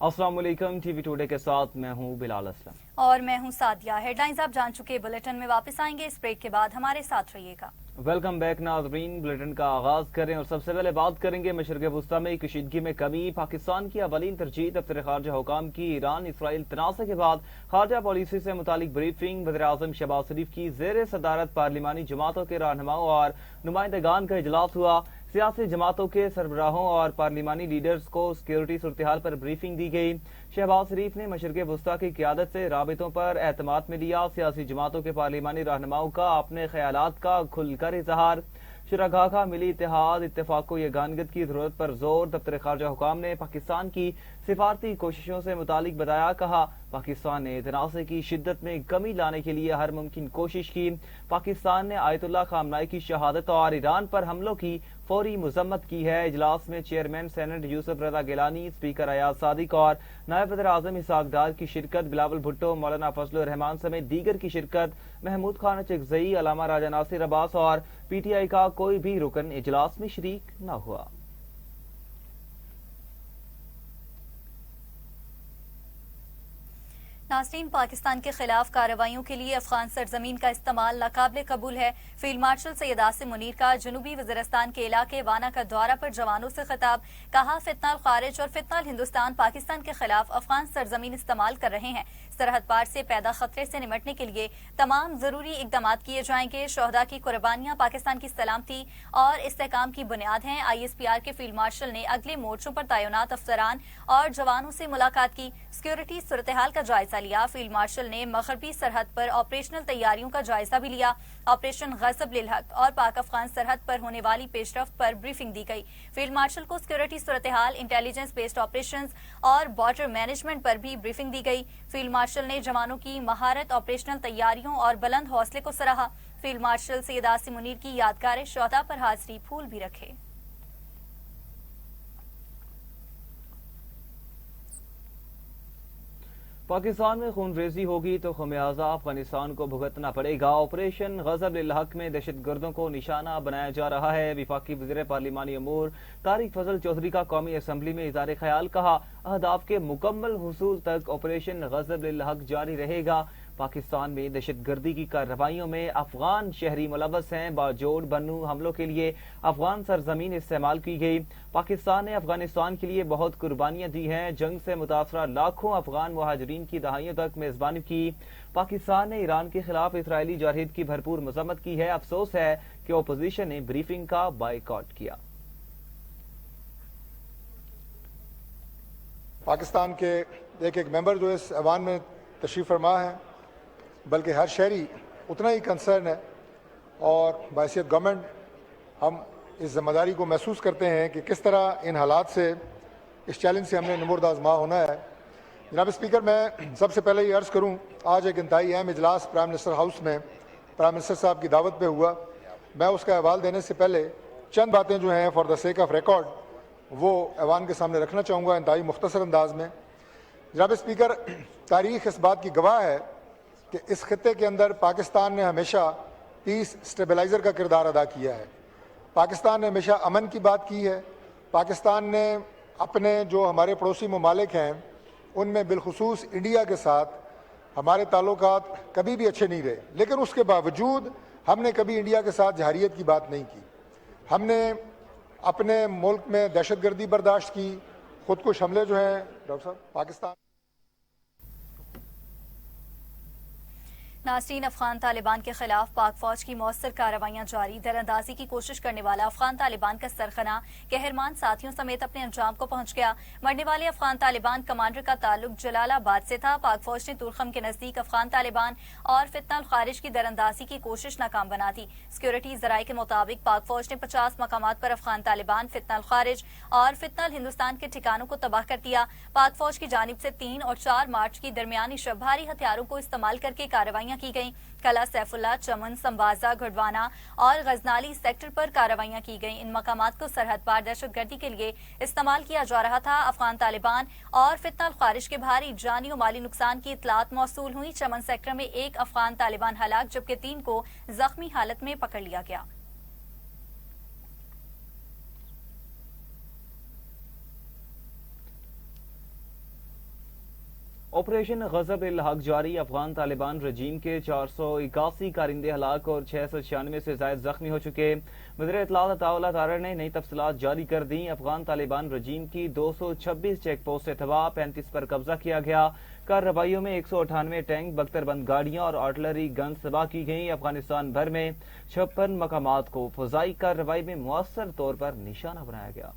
अस्सलाम वालेकुम। TV today के साथ मैं हूं बिलाल असलम और मैं हूं सादिया। हेडलाइंस आप जान चुके, बुलेटिन में वापस आएंगे इस ब्रेक के बाद, हमारे साथ रहिएगा। वेलकम बैक नाज़रीन। बुलेटिन का आगाज करें और सबसे पहले बात करेंगे मशरक़ वस्ता में कशीदगी में कमी। पाकिस्तान की अवलीन तरजीह दफ्तर खारजा हुकाम की ईरान इसराइल तनाज़े के बाद खारजा पॉलिसी से मुतालिक ब्रीफिंग। वज़ीर-ए-आज़म शहबाज शरीफ की ज़ेर सदारत पार्लिमानी जमातों के रहनुमाओं और नुमाइंदगान का इजलास हुआ। सियासी जमातों के सरबराहों और पार्लिमानी लीडर्स को सिक्योरिटी सूरत-ए-हाल पर ब्रीफिंग दी गई। शहबाज शरीफ ने मशरक़ वस्ता की क़यादत से राबितों पर एतमाद में लिया। सियासी जमातों के पार्लिमानी रहनुमाओं का अपने ख्यालात का खुलकर इजहार। शुरका का मिली इत्तेहाद इत्तेफाक यगानगत की जरूरत पर जोर। दफ्तर खारजा हुकाम ने पाकिस्तान की सिफारती कोशिशों से मुतालिक बताया, कहा पाकिस्तान ने तनाज़े की शिद्दत में कमी लाने के लिए हर मुमकिन कोशिश की। पाकिस्तान ने आयतुल्लाह खामनाई की शहादत और ईरान पर हमलों की फौरी मजम्मत की है। इजलास में चेयरमैन सेनेट यूसुफ रजा गिलानी, स्पीकर अयाज सादिक और नायब वज़ीर-ए-आज़म इसहाक डार की शिरकत। बिलावल भुट्टो, मौलाना फजलुर रहमान समेत दीगर की शिरकत। महमूद खान चिकजई, अलामा राजा नासिर अब्बास और PTI का कोई भी रुकन इजलास में शरीक न हुआ। नाज़रीन, पाकिस्तान के खिलाफ कार्रवाइयों के लिए अफगान सरजमीन का इस्तेमाल नाकाबिले कबूल है। फील्ड मार्शल सैयद आसिम मुनीर का जनूबी वज़ीरिस्तान के इलाके वाना का दौरा पर जवानों से खिताब। कहा फितनाल खारिज और फितनाल हिंदुस्तान पाकिस्तान के खिलाफ अफगान सरजमीन इस्तेमाल कर रहे हैं। सरहद पार से पैदा खतरे से निमटने के लिए तमाम जरूरी इकदाम किए जाएंगे। शोहदा की कुर्बानियां पाकिस्तान की सलामती और इस्तेहकाम की बुनियाद हैं। ISPR के फील्ड मार्शल ने अगले मोर्चों पर तैनात अफसरान और जवानों से मुलाकात की। सिक्योरिटी सूरत-ए-हाल का जायजा लिया। फील्ड मार्शल ने मगरबी सरहद पर ऑपरेशनल तैयारियों का जायजा भी लिया। ऑपरेशन गज़ब लिल हक और पाक अफगान सरहद पर होने वाली पेशरफ्त पर ब्रीफिंग दी गई। फील्ड मार्शल को सिक्योरिटी सूरत-ए-हाल, इंटेलिजेंस बेस्ड ऑपरेशंस और बॉर्डर मैनेजमेंट पर भी ब्रीफिंग दी गई। फील्ड मार्शल ने जवानों की महारत, ऑपरेशनल तैयारियों और बुलंद हौसले को सराहा। फील्ड मार्शल सैयद आसिम मुनीर की यादगार शोहदा पर हाजिरी फूल भी रखे। पाकिस्तान में खूनरेजी होगी तो खमियाजा अफगानिस्तान को भुगतना पड़ेगा। ऑपरेशन गज़ब लिल हक में दहशतगर्दों को निशाना बनाया जा रहा है। विफाकी वज़ीर पार्लिमानी अमूर तारिक फजल चौधरी का कौमी असम्बली में इज़हार ख्याल। कहा अहदाफ के मुकम्मल हुसूल तक ऑपरेशन गज़ब लिल हक जारी रहेगा। पाकिस्तान में दहशतगर्दी की कार्रवाइयों में अफगान शहरी मुलव्वस हैं। बाजोड़ बन्नू हमलों के लिए अफगान सरजमीन इस्तेमाल की गई। पाकिस्तान ने अफगानिस्तान के लिए बहुत कुर्बानियां दी हैं। जंग से मुतासरा लाखों अफगान मुहाजिरीन की दहाइयों तक मेजबानी की। पाकिस्तान ने ईरान के खिलाफ इसराइली जारहिद की भरपूर मजम्मत की है। अफसोस है कि अपोजिशन ने ब्रीफिंग का बाइकआउट किया। पाकिस्तान के एक एक मेंबर जो इस ऐवान में तशरीफ़ फरमा है, बल्कि हर शहरी उतना ही कंसर्न है और बायसियत गवर्नमेंट हम इस जिम्मेदारी को महसूस करते हैं कि किस तरह इन हालात से, इस चैलेंज से हमने नमुर्द आज़मा होना है। जनाब स्पीकर, मैं सबसे पहले ये अर्ज़ करूँ, आज एक इंतहाई अहम इजलास प्राइम मिनिस्टर हाउस में प्राइम मिनिस्टर साहब की दावत पे हुआ। मैं उसका अहवाल देने से पहले चंद बातें जो हैं for the sake of record वो ऐवान के सामने रखना चाहूँगा इंतहाई मुख्तसर अंदाज में। जनाब स्पीकर, तारीख़ इस बात की गवाह है कि इस खत्ते के अंदर पाकिस्तान ने हमेशा पीस स्टेबलाइज़र का किरदार अदा किया है। पाकिस्तान ने हमेशा अमन की बात की है। पाकिस्तान ने अपने जो हमारे पड़ोसी ममालिक हैं उनमें बिलखुसूस इंडिया के साथ हमारे ताल्लुकात कभी भी अच्छे नहीं रहे, लेकिन उसके बावजूद हमने कभी इंडिया के साथ जहारियत की बात नहीं की। हमने अपने मुल्क में दहशतगर्दी बर्दाश्त की, खुदकुश हमले जो हैं डॉक्टर साहब पाकिस्तान। नाज़रीन, अफगान तालिबान के खिलाफ पाक फौज की मौसर कार्रवाइयां जारी। दरअंदाजी की कोशिश करने वाला अफगान तालिबान का सरखना कहरमान साथियों समेत अपने अंजाम को पहुंच गया। मरने वाले अफगान तालिबान कमांडर का ताल्लुक जलालाबाद से था। पाक फौज ने तुरखम के नजदीक अफगान तालिबान और फितनाल खारिज की दरअंदाजी की कोशिश नाकाम बना दी। सिक्योरिटी जराये के मुताबिक पाक फौज ने 50 मकामात पर अफगान तालिबान, फितनाल खारिज और फितनाल हिंदुस्तान के ठिकानों को तबाह कर दिया। पाक फौज की जानिब से 3 और 4 मार्च की दरमियानी शब भारी हथियारों को इस्तेमाल करके कार्रवाइयां की गई। कला, सैफुल्ला, चमन, संबाजा, घड़वाना और गजनाली सेक्टर पर कार्रवाइयां की गई। इन मकामात को सरहद पार दहशतगर्दी के लिए इस्तेमाल किया जा रहा था। अफगान तालिबान और फितनाल खारिज के भारी जानी और माली नुकसान की इतलात मौसूल हुई। चमन सेक्टर में 1 अफगान तालिबान हलाक जबकि 3 को जख्मी हालत में पकड़ लिया गया। ऑपरेशन गजब इल हक जारी। अफगान तालिबान रजीम के 481 कारिंदे हलाक और 696 से ज्यादा जख्मी हो चुके। वज़ीर इत्तलात अताउल्लाह तारर ने नई तफसीलात जारी कर दी। अफगान तालिबान रजीम की 226 चेक पोस्ट से तबाह, 35 पर कब्जा किया गया। कार्रवाइयों में 198 टैंक, बख्तरबंद गाड़ियां और आर्टिलरी गन तबाह की गई। अफगानिस्तान भर में 56 मकामात को फजाई कार्रवाई में मुअस्सर तौर पर निशाना बनाया गया।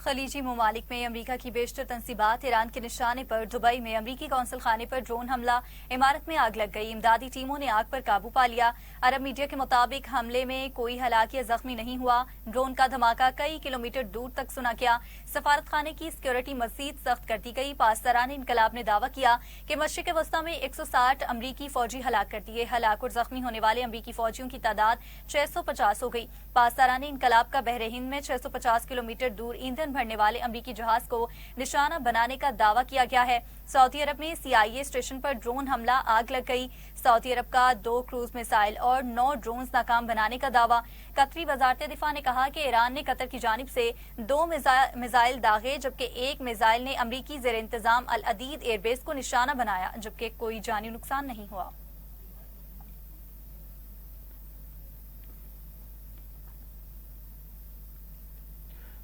खलीजी ममालिक में अमरीका की बेशतर तनसीबात, ईरान के निशाने पर दुबई में अमरीकी कौंसल खाने पर ड्रोन हमला, इमारत में आग लग गई, इमदादी टीमों ने आग पर काबू पा लिया। अरब मीडिया के मुताबिक हमले में कोई हलाक या जख्मी नहीं हुआ। ड्रोन का धमाका कई किलोमीटर दूर तक सुना गया। सफारत खाने की सिक्योरिटी मजीद सख्त कर दी गई। पासदारान इनकलाब ने दावा किया कि मशरिक वस्ता में 160 अमरीकी फौजी हलाक कर दिए। हलाक और जख्मी होने वाले अमरीकी फौजियों की तादाद 650 हो गई। पासदारान इनकलाब का बहरे हिंद में 650 किलोमीटर दूर ईंधन भरने वाले अमरीकी जहाज को निशाना बनाने का दावा किया गया है। सऊदी अरब में CIA स्टेशन पर ड्रोन हमला, आग लग गई। सऊदी अरब का 2 क्रूज मिसाइल और 9 ड्रोन्स नाकाम बनाने का दावा। कतरी वजारत दिफा ने कहा कि ईरान ने कतर की जानिब से 2 मिसाइल दागे, जबकि एक मिसाइल ने अमरीकी ज़ेर इंतजाम अल अदीद एयरबेस को निशाना बनाया, जबकि कोई जानी नुकसान नहीं हुआ।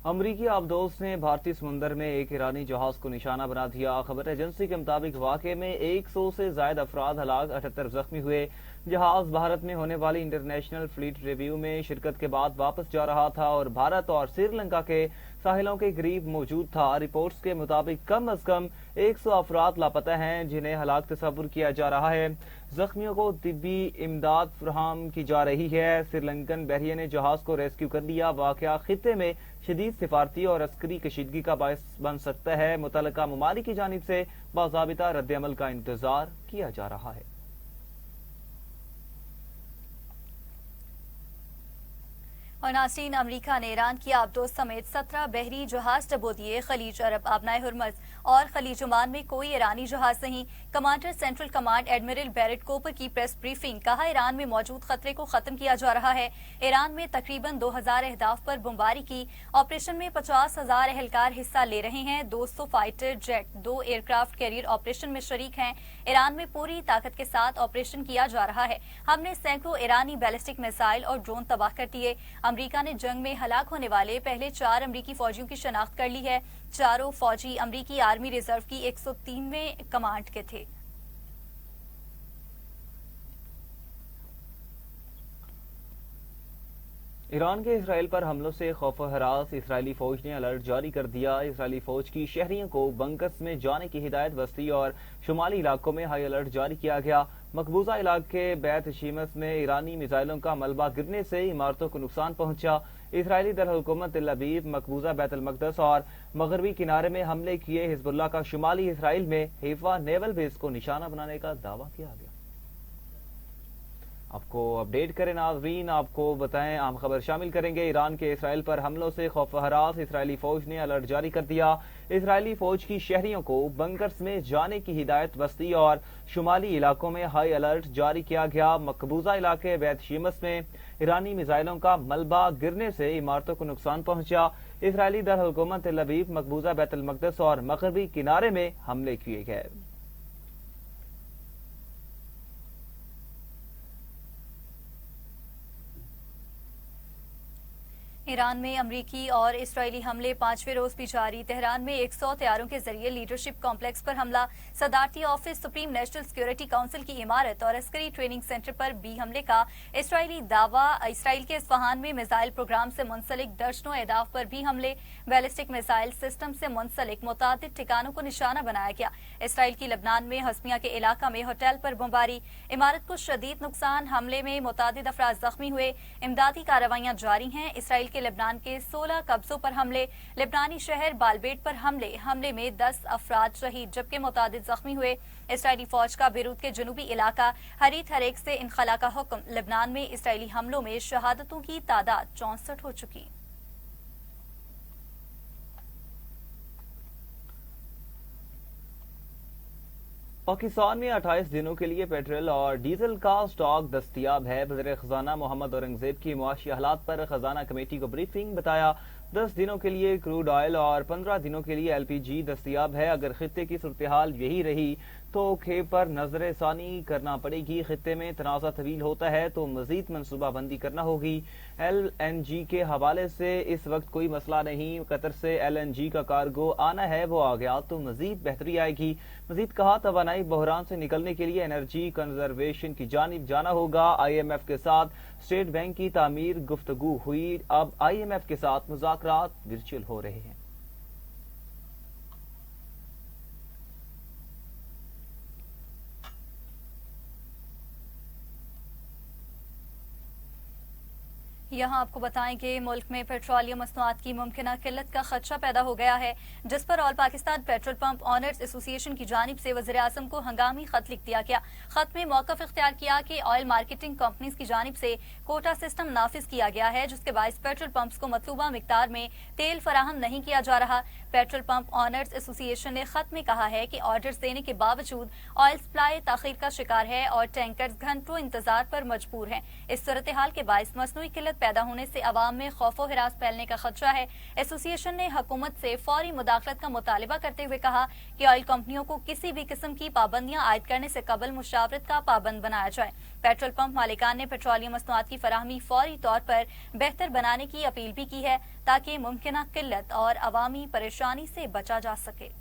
अमरीकी आबदोज ने भारतीय समुंदर में एक ईरानी जहाज को निशाना बना दिया। खबर एजेंसी के मुताबिक वाक़े में 100 से ज्यादा अफराद हलाक, 78 जख्मी हुए। जहाज भारत में होने वाली इंटरनेशनल फ्लीट रिव्यू में शिरकत के बाद वापस जा रहा था और भारत और श्रीलंका के साहिलों के करीब मौजूद था। रिपोर्ट्स के मुताबिक कम अज कम 100 अफराद लापता हैं, जिन्हें हलाक तस्वुर किया जा रहा है। जख्मियों को तिब्बी इमदाद फराहम की जा रही है। श्रीलंकन बहरिया ने जहाज को रेस्क्यू कर लिया। वाकया खित्ते में शदीद सिफारती और अस्करी कशीदगी का बायस बन सकता है। मुतल्लिका ममालिक की जानिब से बाज़ाबिता रद्द-ए-अमल का इंतजार किया जा रहा है। और नाज़रीन, अमरीका ने ईरान की आबदोज समेत 17 बहरी जहाज डबो दिए। खलीज अरब, आबनाए हुर्मज और खलीज ओमान में कोई ईरानी जहाज नहीं। Commander central command admiral Brad Cooper की प्रेस ब्रीफिंग। कहा, ईरान में मौजूद खतरे को खत्म किया जा रहा है। ईरान में तकरीबन 2000 अहदाफ पर बमबारी की। ऑपरेशन में 50,000 एहलकार हिस्सा ले रहे हैं। 200 fighter jet, 2 aircraft carrier operation में शरीक हैं। ईरान में पूरी ताकत के साथ ऑपरेशन किया जा रहा है। हमने सैकड़ों ईरानी बैलिस्टिक मिसाइल और ड्रोन तबाह कर दिए। अमरीका ने जंग में हलाक होने वाले पहले 4 अमरीकी फौजियों की शनाख्त कर ली है। चारों फौजी अमरीकी आर्मी रिजर्व की 103वें कमांड के थे। ईरान के इसराइल पर हमलों से खौफ हरास इसराइली फौज ने अलर्ट जारी कर दिया। इसराइली फौज की शहरियों को बंकर्स में जाने की हिदायत, बस्ती और शुमाली इलाकों में हाई अलर्ट जारी किया गया। मकबूजा इलाके बैत शीमस में ईरानी मिसाइलों का मलबा गिरने से इमारतों को नुकसान पहुंचा। इसराइली दरहुकूमत तेल अवीव, मकबूजा बैतुल मक़दस और मगरबी किनारे में हमले किए। हिजबुल्लाह का शुमाली इसराइल में हेफा नेवल बेस को निशाना बनाने का दावा किया गया। आपको अपडेट करें नाज़रीन, आपको बताएं अहम खबर शामिल करेंगे। ईरान के इसराइल पर हमलों से खौफ हरास इसराइली फौज ने अलर्ट जारी कर दिया। इसराइली फौज की शहरियों को बंकर्स में जाने की हिदायत, बस्ती और शुमाली इलाकों में हाई अलर्ट जारी किया गया। मकबूजा इलाके बैत शीमस में ईरानी मिसाइलों का मलबा गिरने से इमारतों को नुकसान पहुंचा। इसराइली दारहुकूमत तेल अवीव, मकबूजा बैतुल मक़दस और मगरबी किनारे में हमले किए गए। ईरान में अमरीकी और इसराइली हमले 5वें रोज भी जारी। तेहरान में 100 तैयारों के जरिए लीडरशिप कॉम्प्लेक्स पर हमला। सदारती office, supreme national security council की इमारत और अस्करी ट्रेनिंग सेंटर पर भी हमले का इसराइली दावा। इसराइल के इस्फहान में मिसाइल प्रोग्राम से मुंसलिक दर्जनों अहदाफ पर भी हमले। बैलिस्टिक मिसाइल सिस्टम से मुंसलिक मुतादिद ठिकानों को निशाना बनाया गया। इसराइल की लबनान में हस्मिया के इलाका में होटल पर बमबारी, इमारत को शदीद नुकसान। हमले में मुतादिद अफराद जख्मी हुए। इमदादी कार्रवाइयां जारी हैं। इसराइल के लेबनान के 16 कब्जों पर हमले। लेबनानी शहर बालबेट पर हमले में 10 अफराद शहीद, जबकि मुतादिद जख्मी हुए। इसराइली फौज का बेरूत के जनूबी इलाका हरीत हरेक से इनखला का हुक्म। लेबनान में इसराइली हमलों में शहादतों की तादाद 64 हो चुकी। पाकिस्तान में 28 दिनों के लिए पेट्रोल और डीजल का स्टॉक दस्तयाब है। वज़ीर खजाना मोहम्मद औरंगजेब की मुआशी हालात पर खजाना कमेटी को ब्रीफिंग। बताया 10 दिनों के लिए क्रूड ऑयल और 15 दिनों के लिए LPG दस्तयाब है। अगर खित्ते की सूरत हाल यही रही तो खेप पर नजर सानी करना पड़ेगी। खित्ते में तनाज़ा तवील होता है तो मजीद मनसूबा बंदी करना होगी। LNG के हवाले से इस वक्त कोई मसला नहीं। कतर से LNG का कार्गो आना है, वो आ गया तो मजीद बेहतरी आएगी। मजीद कहा तवानाई बहरान से निकलने के लिए एनर्जी कंजर्वेशन की जानिब जाना होगा। IMF के साथ स्टेट बैंक की तामीर गुफ्तगू हुई। अब IMF के साथ मुज़ाकरात वर्चुअल हो रहे हैं। यहाँ आपको बताएंगे मुल्क में पेट्रोलियम मसनूआत की मुमकिना किल्लत का खदशा पैदा हो गया है, जिस पर all Pakistan petrol pump owners association की जानिब से वज़ीर आज़म को हंगामी खत लिख दिया गया। खत में मौक़िफ़ इख्तियार किया कि ऑयल मार्केटिंग कंपनीज की जानिब से कोटा सिस्टम नाफिज किया गया है, जिसके बायस पेट्रोल पंप्स को मतलूबा मिकदार में तेल फराहम नहीं किया जा रहा। पेट्रोल पंप ऑनर्स एसोसिएशन ने खत में कहा है कि ऑर्डर्स देने के बावजूद ऑयल सप्लाई ताखीर का शिकार है और टैंकर्स घंटों इंतजार पर मजबूर हैं। इस सूरत हाल के बायस मसनूई किल्लत पैदा होने से अवाम में खौफो हिरास फैलने का खदशा है। एसोसिएशन ने हुकूमत से फौरी मुदाखलत का मुतालिबा करते हुए कहा कि ऑयल कंपनियों को किसी भी किस्म की पाबंदियां आयद करने से कबल मुशावरत का पाबंद बनाया जाए। पेट्रोल पंप मालिकान ने पेट्रोलियम मसनूआत की फराहमी फौरी तौर पर बेहतर बनाने की अपील भी की है ताकि मुमकिना किल्लत और अवामी परेशानी से बचा जा सके।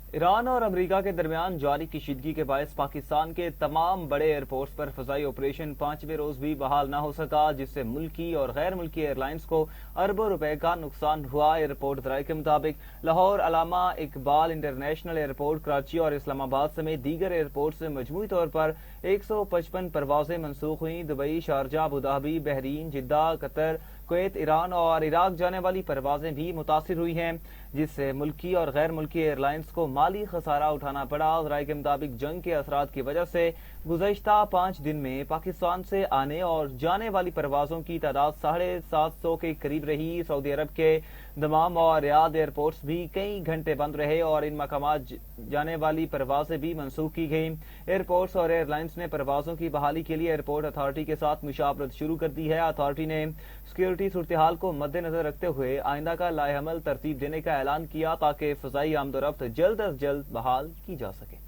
ईरान और अमेरिका के दरमियान जारी कशीदगी के बायस पाकिस्तान के तमाम बड़े एयरपोर्ट्स पर फजाई ऑपरेशन 5वें रोज भी बहाल न हो सका, जिससे मुल्की और गैर मुल्की एयरलाइंस को अरबों रुपए का नुकसान हुआ। एयरपोर्ट ज़राए के मुताबिक लाहौर अलामा इकबाल इंटरनेशनल एयरपोर्ट, कराची और इस्लामाबाद समेत दीगर एयरपोर्ट से मजमूई तौर पर 155 परवाजें मनसूख हुई। दुबई, शारजा, अबूधाबी, बहरीन, जिद्दा, कतर, कुवैत, ईरान और इराक जाने वाली परवाजें भी मुतासिर हुई हैं, जिससे मुल्की और गैर मुल्की एयरलाइंस को माली खसारा उठाना पड़ा। ज़राए के मुताबिक जंग के असरात की वजह से गुज़श्ता 5 दिन में पाकिस्तान से आने और जाने वाली परवाजों की तादाद 750 के करीब रही। सऊदी अरब के दमाम और रियाद एयरपोर्ट्स भी कई घंटे बंद रहे और इन मकामात जाने वाली परवाजें भी मनसूख की गई। एयरपोर्ट्स और एयरलाइंस ने परवाजों की बहाली के लिए एयरपोर्ट अथॉरिटी के साथ मुशावरत शुरू कर दी है। अथॉरिटी ने सिक्योरिटी सूरत हाल को मद्देनजर रखते हुए आइंदा का लाएहमल तरतीब देने का ऐलान किया ताकि फजाई आमदोरफ्त जल्द अज जल्द बहाल की जा सके।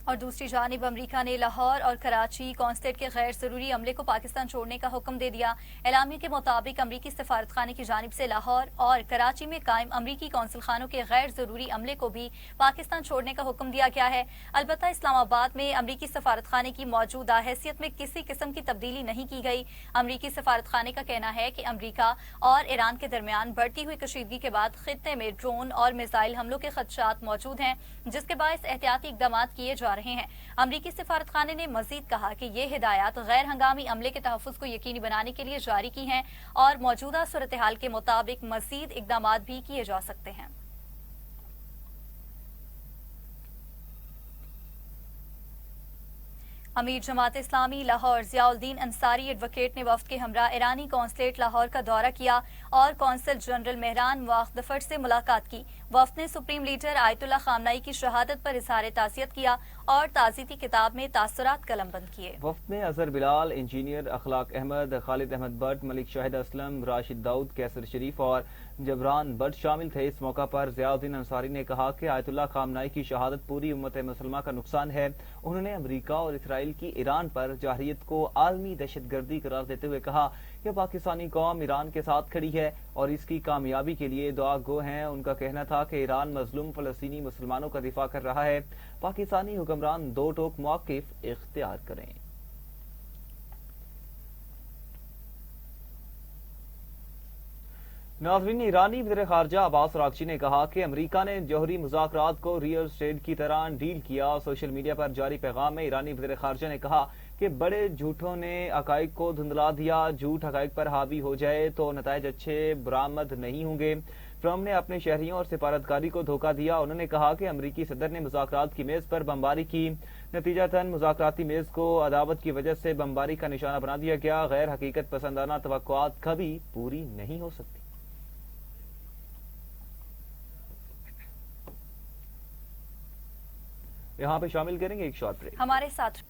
और दूसरी जानिब अमरीका ने लाहौर और कराची कॉन्सुलेट के गैर जरूरी अमले को पाकिस्तान छोड़ने का हुक्म दे दिया। एलामिया के मुताबिक अमरीकी सफारतखाने की जानिब से लाहौर और कराची में कायम अमरीकी कौंसल खानों के गैर जरूरी अमले को भी पाकिस्तान छोड़ने का हुक्म दिया गया है। अलबत्ता इस्लामाबाद में अमरीकी सफारतखाने की मौजूदा हैसियत में किसी किस्म की तब्दीली नहीं की गई। अमरीकी सफारतखाने का कहना है कि अमरीका और ईरान के दरमियान बढ़ती हुई कशीदगी के बाद खित्ते में ड्रोन और मिसाइल हमलों के खदशात मौजूद हैं, जिसके बायस एहतियाती इकदाम किए जा रहे हैं। अमरीकी सफारतखाने ने मजीद कहा कि ये हिदायत गैर हंगामी अमले के तहफ़्फ़ुज़ को यकीनी बनाने के लिए जारी की हैं और मौजूदा सूरत हाल के मुताबिक मजीद इकदाम भी किए जा सकते हैं। अमीर जमात इस्लामी लाहौर ज़ियाउद्दीन अंसारी एडवोकेट ने वफ्द के हमरा ईरानी कौंसलेट लाहौर का दौरा किया और कौंसल जनरल मेहरान वाख्दफर से मुलाकात की। वफ्द ने सुप्रीम लीडर आयतुल्लाह खामनाई की शहादत पर इजहार ताज़ियत किया और ताज़ीती किताब में तासुरात कलमबंद किए। वफ्द में अजहर बिलाल, इंजीनियर अखलाक अहमद, खालिद अहमद भट्ट, मलिक शाहिद असलम, राशिद दाऊद, कैसर शरीफ और जबरान भट्ट शामिल थे। इस मौका पर ज़ियाउद्दीन अंसारी ने कहा कि आयतुल्लाह खामनाई की शहादत पूरी उम्मत मुसलमा का नुकसान है। उन्होंने अमरीका और इसराइल की ईरान पर जाहिरियत को आलमी दहशतगर्दी करार देते हुए कहा कि पाकिस्तानी कौम ईरान के साथ खड़ी है और इसकी कामयाबी के लिए दुआ गो हैं। उनका कहना था कि ईरान मजलूम फलस्तीनी मुसलमानों का दिफा कर रहा है। पाकिस्तानी हुक्मरान दो टोक मौक़िफ़ इख्तियार करें। नाज़रीन, ईरानी वज़ीर ख़ारजा अब्बास अराग़ची ने कहा कि अमरीका ने जौहरी मुज़ाकरात को रियल एस्टेट की तरह डील किया। सोशल मीडिया पर जारी पैगाम में ईरानी वज़ीर ख़ारजा ने कहा कि बड़े झूठों ने हक़ाइक़ को धुंधला दिया। झूठ हक़ाइक़ पर हावी हो जाए तो नताइज अच्छे बरामद नहीं होंगे। ट्रम्प ने अपने शहरियों और सिफारतकारी को धोखा दिया। उन्होंने कहा कि अमरीकी सदर ने मुज़ाकरात की मेज पर बमबारी की नतीजतन मुज़ाकराती मेज़ को अदावत की वजह से बमबारी का निशाना बना दिया गया। गैर हकीकत पसंदाना तवक्कुआत कभी पूरी नहीं हो सकती। यहाँ पे शामिल करेंगे एक शॉर्ट ब्रेक। हमारे साथ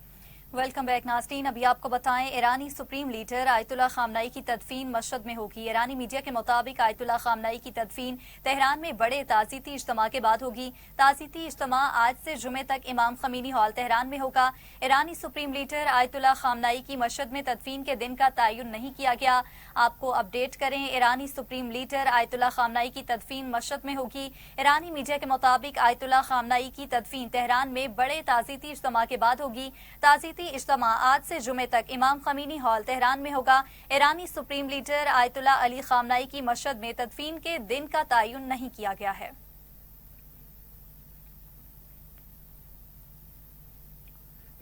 वेलकम बैक नाज़रीन। अभी आपको बताएं, ईरानी सुप्रीम लीडर आयतुल्लाह खामनाई की तदफीन मशहद में होगी। ईरानी मीडिया के मुताबिक आयतुल्लाह खामनाई की तदफीन तेहरान में बड़े ताज़ीती इज्तिमा के बाद होगी। ताज़ीती इज्तिमा आज से जुमे तक इमाम खमीनी हॉल तेहरान में होगा। ईरानी सुप्रीम लीडर आयतुल्लाह खामनाई की मशहद में तदफीन के दिन का तयन नहीं किया गया। आपको अपडेट करें, ईरानी सुप्रीम लीडर आयतुल्लाह खामनाई की तदफीन मशहद में होगी। ईरानी मीडिया के मुताबिक आयतुल्लाह खामनाई की तदफीन तेहरान में बड़े ताज़ीती इज्तिमा के बाद होगी। ताज़ीती इज्तिमा आज से जुमे तक इमाम खमीनी हॉल तेहरान में होगा। ईरानी supreme leader Ayatollah Ali Khamenei की मशहद में तदफीन के दिन का तयन नहीं किया गया है।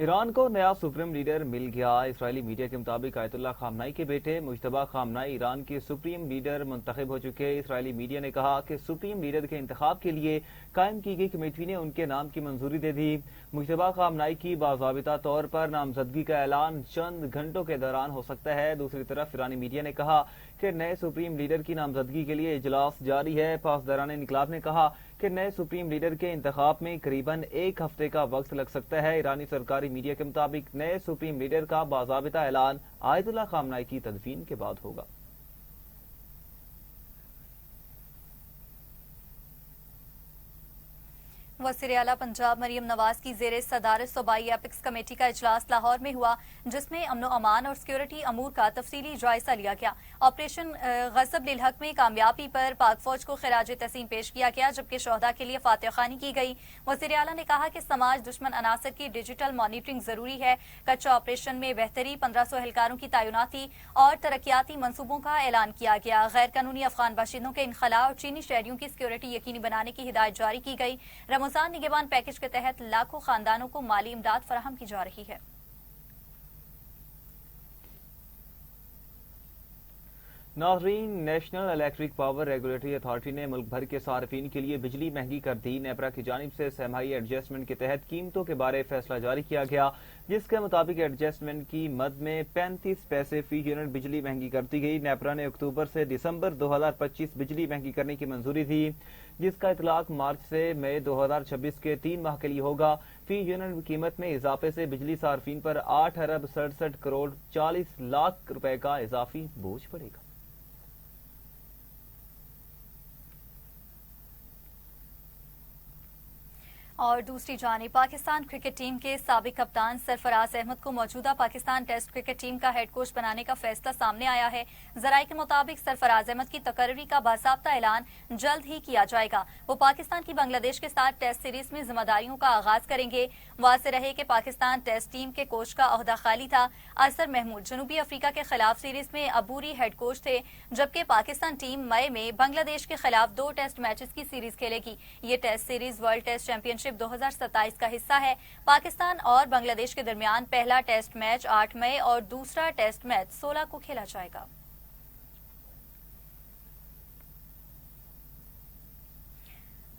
ईरान को नया सुप्रीम लीडर मिल गया। इस्राएली मीडिया के मुताबिक आयतुल्लाह खामनाई के बेटे मुज्तबा खामनाई ईरान के सुप्रीम लीडर मुंतखब हो चुके। इस्राएली मीडिया ने कहा कि सुप्रीम लीडर के इंतखाब के लिए कायम की गई कमेटी ने उनके नाम की मंजूरी दे दी। मुज्तबा खामनाई की बाज़ाबिता तौर पर नामजदगी का ऐलान चंद घंटों के दौरान हो सकता है। दूसरी तरफ ईरानी मीडिया ने कहा कि नए सुप्रीम लीडर की नामजदगी के लिए इजलास जारी है। पासदारान इनकलाब ने कहा कि नए सुप्रीम लीडर के इंतखाब में करीबन एक हफ्ते का वक्त लग सकता है। ईरानी सरकारी मीडिया के मुताबिक नए सुप्रीम लीडर का बाज़ाबिता ऐलान आयतुल्लाह खामनाई की तदफीन के बाद होगा। वज़ीर आला पंजाब मरियम नवाज की ज़ेरे सदारत सूबाई एपिक्स कमेटी का इजलास लाहौर में हुआ, जिसमें अमन अमान और सिक्योरिटी अमूर का तफसीली जायजा लिया गया। ऑपरेशन गज़ब लिल हक में कामयाबी पर पाक फौज को खिराज तहसीन पेश किया गया, जबकि शोहदा के लिए फातिहा खानी की गई। वज़ीर आला ने कहा कि समाज दुश्मन अनासर की डिजिटल मॉनिटरिंग जरूरी है। कच्चा ऑपरेशन में बेहतरी, 1500 एहलकारों की तैनाती और तरक्याती मंसूबों का ऐलान किया गया। गैर कानूनी अफगान बाशिंदों के इनखला और चीनी शहरियों की सिक्योरिटी यकीनी बनाने की हिदायत जारी की गई। रमजान निगहबान पैकेज के तहत लाखों खानदानों को माली इमदाद फराहम की जा रही है। नाज़रीन, national electric power regulatory authority ने मुल्क भर के सार्फिन के लिए बिजली महंगी कर दी। नेपरा की जानिब से सहमाही एडजस्टमेंट के तहत कीमतों के बारे फैसला जारी किया गया, जिसके मुताबिक एडजस्टमेंट की मद में 35 पैसे फी यूनिट बिजली महंगी कर दी गई। नेपरा ने अक्टूबर से दिसंबर 2025 बिजली महंगी करने की मंजूरी दी, जिसका इतलाक मार्च से मई 2026 के 3 माह के लिए होगा। फी यूनिट कीमत में इजाफे से बिजली सार्फिन पर 8 अरब 67 करोड़ 40 लाख रुपए का इजाफी बोझ पड़ेगा। और दूसरी जानिब पाकिस्तान क्रिकेट टीम के साबिक कप्तान सरफराज अहमद को मौजूदा पाकिस्तान टेस्ट क्रिकेट टीम का हेड कोच बनाने का फैसला सामने आया है। जराये के मुताबिक सरफराज अहमद की तकर्री का बासाब्ता ऐलान जल्द ही किया जाएगा। वो पाकिस्तान की बांग्लादेश के साथ टेस्ट सीरीज में जिम्मेदारियों का आगाज करेंगे। वाज़ेह रहे कि पाकिस्तान टेस्ट टीम के कोच का ओहदा खाली था। असर महमूद जनूबी अफ्रीका के खिलाफ सीरीज में अबूरी हेड कोच थे, जबकि पाकिस्तान टीम मई में बांग्लादेश के खिलाफ 2 टेस्ट मैचेस की सीरीज खेलेगी। ये test series World Test Championship 2027 का हिस्सा है। पाकिस्तान और बांग्लादेश के दरमियान पहला टेस्ट मैच 8 मई और दूसरा टेस्ट मैच 16 को खेला जाएगा।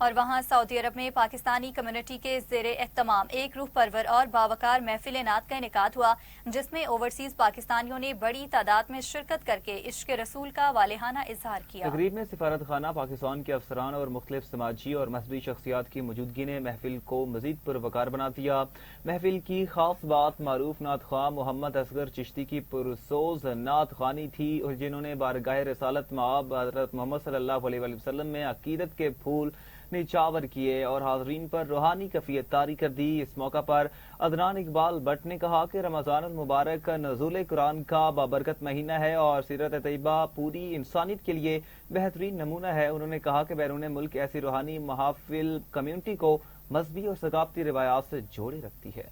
और वहां सऊदी अरब में पाकिस्तानी कम्युनिटी के ज़ेरे एहतमाम एक रूह परवर और बावकार महफिल नात का इनेकाद हुआ, जिसमें ओवरसीज पाकिस्तानियों ने बड़ी तादाद में शिरकत करके इश्क रसूल का वालेहाना इजहार किया। तकरीब में सिफारत खाना, पाकिस्तान के अफसरान और मुख्तलिफ समाजी और मजहबी शख्सियात की मौजूदगी ने महफिल को मजीद पुरवकार बना दिया। महफिल की खास बात मारूफ नात ख्वाह मोहम्मद असगर चिश्ती की पुरसोज नात ख्वानी थी, और जिन्होंने बारगाह रसालत माब हज़रत मोहम्मद सल्लल्लाहु अलैहि वसल्लम में अकीदत के फूल निछावर किए और हाजरीन पर रूहानी कफियत तारी कर दी। इस मौका पर अदनान इकबाल भट्ट ने कहा कि रमजान मुबारक नुज़ूल कुरान का बाबरकत महीना है और सीरत तैयबा पूरी इंसानियत के लिए बेहतरीन नमूना है। उन्होंने कहा कि बैरून मुल्क ऐसी रूहानी महाफिल कम्युनिटी को मजहबी और सकाफती रिवायात से जोड़े रखती है।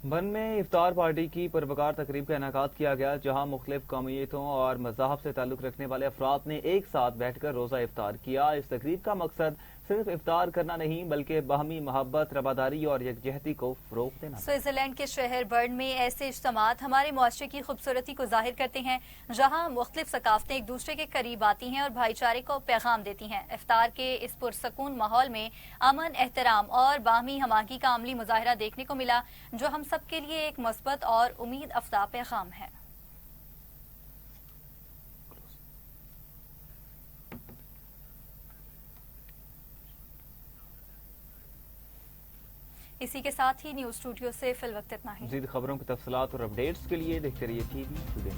बन में इफ्तार पार्टी की पुरवकार तकरीब का इनेकाद किया गया, जहां मुख्तलिफ कौमियतों और मज़ाहब से ताल्लुक रखने वाले अफराद ने एक साथ बैठकर रोज़ा इफ्तार किया। इस तकरीब का मकसद صرف افطار کرنا نہیں بلکہ باہمی محبت، رواداری اور یکجہتی کو فروغ دینا۔ سوئٹزرلینڈ کے شہر برن میں ایسے اجتماعات ہمارے معاشرے کی خوبصورتی کو ظاہر کرتے ہیں، جہاں مختلف ثقافتیں ایک دوسرے کے قریب آتی ہیں اور بھائی چارے کو پیغام دیتی ہیں۔ افطار کے اس پرسکون ماحول میں امن، احترام اور باہمی ہم آہنگی کا عملی مظاہرہ دیکھنے کو ملا، جو ہم سب کے لیے ایک مثبت اور امید افزا پیغام ہے۔ اسی کے ساتھ ہی نیوز اسٹوڈیو سے فی الوقت اتنا ہی۔ مزید خبروں کی تفصیلات اور اپڈیٹس کے لیے دیکھتے رہیے ٹی وی ٹوڈے۔